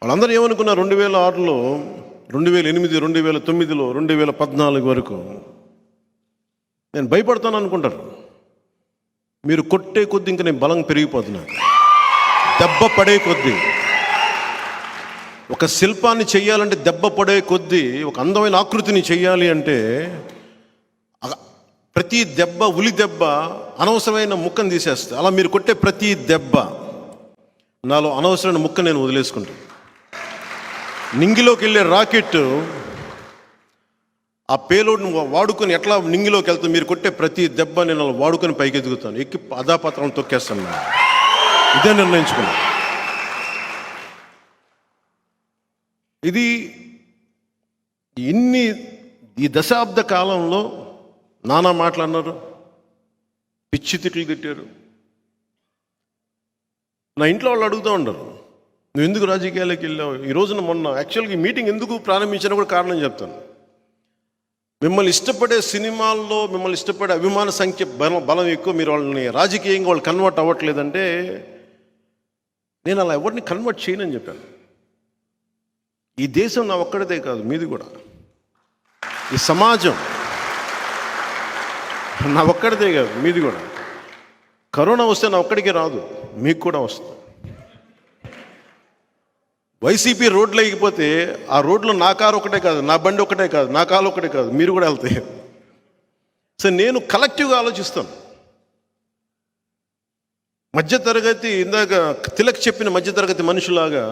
వాళ్ళందరూ ఏమనుకున్నారు 2006లో, 2008, 2009లో, 2014 వరకు నేను భయపడతాను అనుకుంటారు. మీరు కొట్టే కొద్దీ ఇంకా నేను బలం పెరిగిపోతున్నా, దెబ్బ పడే కొద్దీ. ఒక శిల్పాన్ని చెయ్యాలంటే దెబ్బ పడే కొద్దీ, ఒక అందమైన ఆకృతిని చెయ్యాలి అంటే ప్రతి దెబ్బ, ఉలి దెబ్బ అనవసరమైన ముక్కను తీసేస్తా. అలా మీరు కొట్టే ప్రతి దెబ్బ నాలో అనవసరమైన ముక్క నేను వదిలేసుకుంటాను. నింగిలోకి వెళ్ళే రాకెట్ ఆ పేలోడ్ని వాడుకొని ఎట్లా నింగిలోకి వెళ్తాను, మీరు కొట్టే ప్రతి దెబ్బ నేను అలా వాడుకొని పైకి ఎదుగుతాను, ఎక్కి అధాపత్రం తొక్కేస్తాను. ఇదే నిర్ణయించుకున్నాను. ఇది ఈ దశాబ్ద కాలంలో నానా మాట్లాడినారు, పిచ్చి తిట్లు తిట్టారు. నా ఇంట్లో వాళ్ళు అడుగుతూ ఉండరు, నువ్వు ఎందుకు రాజకీయాలకు వెళ్ళావు? ఈ రోజున మొన్న యాక్చువల్గా ఈ మీటింగ్ ఎందుకు ప్రారంభించినా కూడా కారణం చెప్తాను. మిమ్మల్ని ఇష్టపడే సినిమాల్లో మిమ్మల్ని ఇష్టపడే అభిమాన సంఖ్య బలం ఎక్కువ. మీరు వాళ్ళని రాజకీయంగా వాళ్ళు కన్వర్ట్ అవ్వట్లేదంటే నేను అలా ఎవరిని కన్వర్ట్ చేయనని చెప్పాను. ఈ దేశం నా ఒక్కడిదే కాదు, మీది కూడా. ఈ సమాజం నా ఒక్కడిదే కాదు, మీది కూడా. కరోనా వస్తే నా ఒక్కడికే రాదు, మీకు కూడా వస్తుంది. వైసీపీ రోడ్లు ఎగిపోతే ఆ రోడ్లో నా కారు ఒకటే కాదు, నా బండి ఒకటే కాదు, నా కాలు ఒకటే కాదు, మీరు కూడా వెళ్తాయి. సో నేను కలెక్టివ్గా ఆలోచిస్తాను. మధ్యతరగతి, ఇందాక తిలక్ చెప్పిన మధ్యతరగతి మనుషులాగా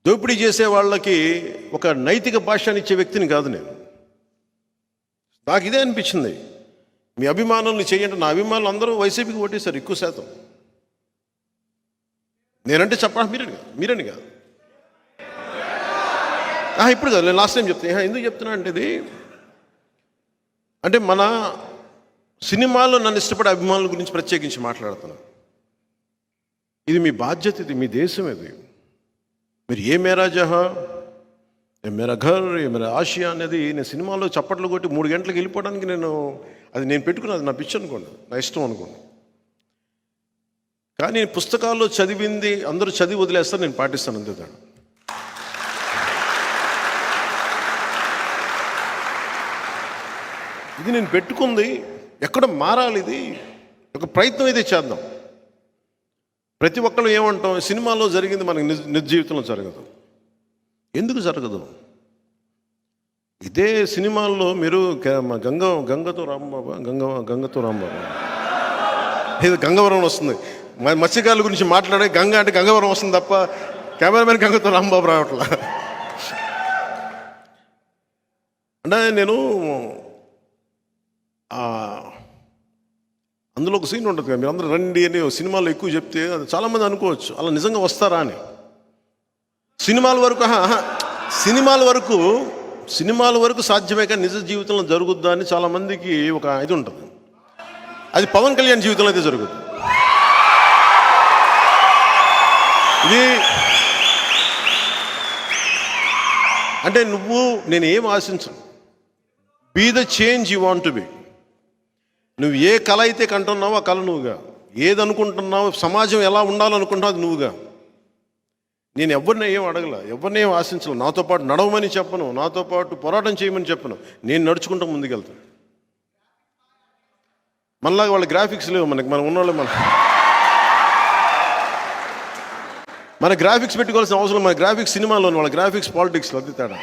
దోపిడీ చేసే వాళ్ళకి ఒక నైతిక భాషని ఇచ్చే వ్యక్తిని కాదు నేను. నాకు ఇదే అనిపించింది. మీ అభిమానుల్ని చేయండి. నా అభిమానులు అందరూ వైసీపీకి ఓటేశారు ఎక్కువ శాతం. నేనంటే చెప్పాలి, మీరని కాదు. ఇప్పుడు కాదు, నేను లాస్ట్ టైం చెప్తాను. ఎందుకు చెప్తున్నా అంటే ఇది అంటే మన సినిమాలో నన్ను ఇష్టపడే అభిమానుల గురించి ప్రత్యేకించి మాట్లాడుతున్నాను. ఇది మీ బాధ్యత, ఇది మీ దేశం. ఇది మీరు ఏ మేరా జహా, ఏ మేరా ఘర్, ఏ మేరా ఆసియా అనేది నేను సినిమాలో చప్పట్లు కొట్టి 3 గంటలకు వెళ్ళిపోవడానికి నేను పెట్టుకున్నది నా పిచ్చి అనుకోండి, నా ఇష్టం అనుకోండి. కానీ పుస్తకాల్లో చదివింది అందరూ చదివి వదిలేస్తారు, నేను పాటిస్తాను అంతే తేడా. ఇది నేను పెట్టుకుంది ఎక్కడ మారాలి, ఇది ఒక ప్రయత్నం అయితే చేద్దాం. ప్రతి ఒక్కళ్ళు ఏమంటాం, సినిమాలో జరిగింది మనకి నిజ జీవితంలో జరగదు. ఎందుకు జరగదు? ఇదే సినిమాల్లో మీరు గంగతో రాంబాబు ఇది గంగవరం వస్తుంది. మత్స్యకారుల గురించి మాట్లాడే గంగ అంటే గంగవరం వస్తుంది తప్ప కెమెరామెన్ గంగతో రాంబాబు రావట్లా. అంటే నేను అందులో ఒక సీన్ ఉంటుంది కదా, మీరు అందరూ రండి అని సినిమాలో ఎక్కువ చెప్తే అది చాలామంది అనుకోవచ్చు అలా నిజంగా వస్తారా అని. సినిమాల వరకు సాధ్యమే కానీ నిజ జీవితంలో జరుగుద్దా అని చాలామందికి ఒక ఇది ఉంటుంది. అది పవన్ కళ్యాణ్ జీవితంలో అయితే జరుగుతుంది. ఇది అంటే నేను ఏం ఆశించను. Be the change you want to be. నువ్వు ఏ కళ అయితే కంటున్నావో ఆ కళ నువ్వుగా. ఏది అనుకుంటున్నావు, సమాజం ఎలా ఉండాలనుకుంటున్నావు అది నువ్వుగా. నేను ఎవరిని ఏం అడగల, ఎవరిని ఏం ఆశించను. నాతో పాటు నడవమని చెప్పను, నాతో పాటు పోరాటం చేయమని చెప్పను. నేను నడుచుకుంటూ ముందుకెళ్తాను. మనలాగా వాళ్ళ గ్రాఫిక్స్ లేవు మనకి. మనం ఉన్నవాళ్ళు మన గ్రాఫిక్స్ పెట్టుకోవాల్సిన అవసరం. మన గ్రాఫిక్స్ సినిమాలో, వాళ్ళ గ్రాఫిక్స్ పాలిటిక్స్లో అది తేడా.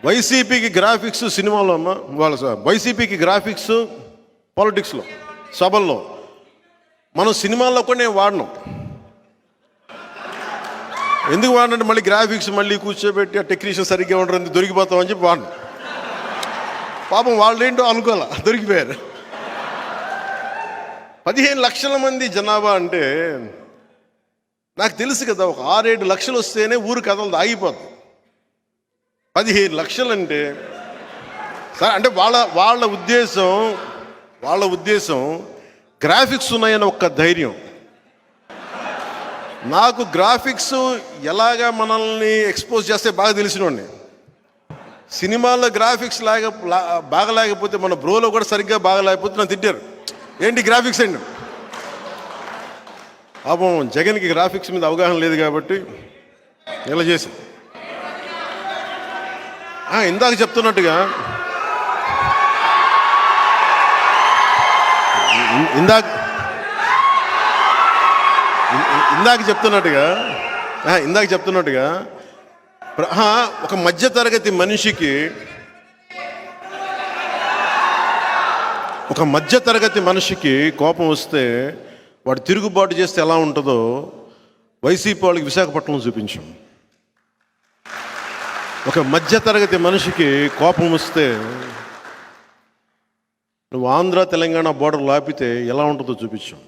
వైసీపీకి గ్రాఫిక్స్ సినిమాలో వైసీపీకి గ్రాఫిక్స్ పాలిటిక్స్లో, సభల్లో. మనం సినిమాల్లో కూడా నేను వాడినాం. ఎందుకు వాడినంటే మళ్ళీ గ్రాఫిక్స్ మళ్ళీ కూర్చోబెట్టి ఆ టెక్నీషియన్ సరిగ్గా ఉండరు, దొరికిపోతామని చెప్పి వాడినాం. పాపం వాళ్ళు ఏంటో అనుకోలే, దొరికిపోయారు. 15 లక్షల మంది జనాభా అంటే నాకు తెలుసు కదా, ఒక 6-7 లక్షలు వస్తేనే ఊరు కథలు ఆగిపోతుంది. 15 లక్షలు అంటే సార్, అంటే వాళ్ళ ఉద్దేశం గ్రాఫిక్స్ ఉన్నాయని ఒక్క ధైర్యం. నాకు గ్రాఫిక్స్ ఎలాగా మనల్ని ఎక్స్పోజ్ చేస్తే బాగా తెలిసినోడిని. సినిమాల్లో గ్రాఫిక్స్ బాగలేకపోతే, మన బ్రోలో కూడా సరిగ్గా బాగలేకపోతే నన్ను తిట్టారు, ఏంటి గ్రాఫిక్స్ అండి. పాపం జగన్కి గ్రాఫిక్స్ మీద అవగాహన లేదు కాబట్టి ఇలా చేసి ఇందాక చెప్తున్నట్టుగా ఇందాక చెప్తున్నట్టుగా ఒక మధ్యతరగతి మనిషికి కోపం వస్తే వాడు తిరుగుబాటు చేస్తే ఎలా ఉంటుందో వైసీపీ వాళ్ళకి విశాఖపట్నం చూపించాం. ఒక మధ్యతరగతి మనిషికి కోపం వస్తే నువ్వు ఆంధ్ర తెలంగాణ బోర్డర్ లాపితే ఎలా ఉంటుందో చూపించాం.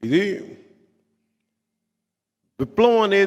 ఇది విప్లవం అనేది